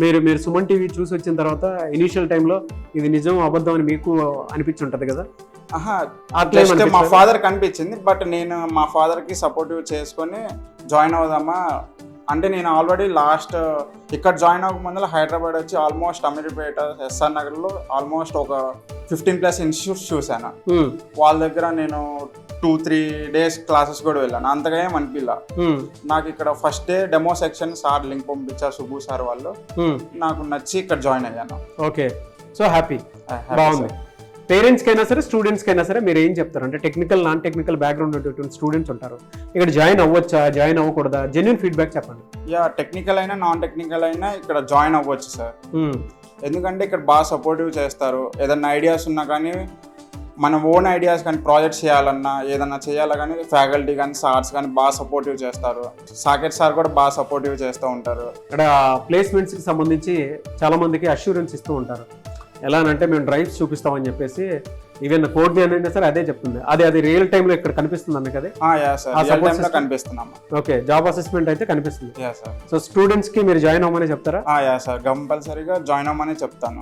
మీరు సుమన్ టీవీ చూసి వచ్చిన తర్వాత ఇనీషియల్ టైంలో ఇది నిజం అబద్ధం అని మీకు అనిపించి ఉంటుంది కదా? జస్ట్ మా ఫాదర్ కనిపించింది, బట్ నేను మా ఫాదర్కి సపోర్టివ్ చేసుకొని జాయిన్ అవుదామా అంటే నేను ఆల్రెడీ లాస్ట్ ఇక్కడ జాయిన్ అవ్వక ముందు హైదరాబాద్ వచ్చి ఆల్మోస్ట్ అమీర్పేట ఎస్ఆర్ నగర్లో ఆల్మోస్ట్ ఒక 15+ ఇన్స్టిట్యూట్స్ చూశాను. వాళ్ళ దగ్గర నేను 2-3 days క్లాసెస్ కూడా వెళ్ళాను, అంతగా ఏం అనిపిల్ల. నాకు ఇక్కడ first day demo section sir link పంపించారు, సుబ్బు సార్ వాళ్ళు, నాకు నచ్చి ఇక్కడ జాయిన్ అయ్యాను. ఓకే, సో హ్యాపీ, బాగుంది. పేరెంట్స్కి అయినా సరే స్టూడెంట్స్కి అయినా సరే మీరు ఏం చెప్తారు అంటే టెక్నికల్ నాన్ టెక్నికల్ బ్యాక్గ్రౌండ్ ఉన్నటువంటి స్టూడెంట్స్ ఉంటారు, ఇక్కడ జాయిన్ అవ్వచ్చా జాయిన్ అవ్వకూడదా, జెన్యున్ ఫీడ్బ్యాక్ చెప్పండి. టెక్నికల్ అయినా నాన్ టెక్నికల్ అయినా ఇక్కడ జాయిన్ అవ్వచ్చు సార్, ఎందుకంటే ఇక్కడ బాగా సపోర్టివ్ చేస్తారు. ఏదన్నా ఐడియాస్ ఉన్నా కానీ మన ఓన్ ఐడియాస్ కానీ ప్రాజెక్ట్స్ చేయాలన్నా ఏదన్నా చేయాలా కానీ ఫ్యాకల్టీ కానీ సార్స్ కానీ బాగా సపోర్టివ్ చేస్తారు. సాకేట్ సార్ కూడా బాగా సపోర్టివ్ చేస్తూ ఉంటారు. ఇక్కడ ప్లేస్మెంట్స్కి సంబంధించి చాలా మందికి అష్యూరెన్స్ ఇస్తూ ఉంటారు. ఎలా అంటే మేము డ్రైవ్స్ చూపిస్తామని చెప్పేసి ఈవెన్ కోడ్ అయినా సరే అదే చెప్తుంది. అది రియల్ టైంలో ఇక్కడ కనిపిస్తుంది అన్న కదా? కనిపిస్తున్నాం. ఓకే, జాబ్ అసెస్మెంట్ అయితే కనిపిస్తుంది. సో స్టూడెంట్స్కి మీరు జాయిన్ అవ్వమని చెప్తారా? సార్ కంపల్సరీగా జాయిన్ అవ్వమని చెప్తాను.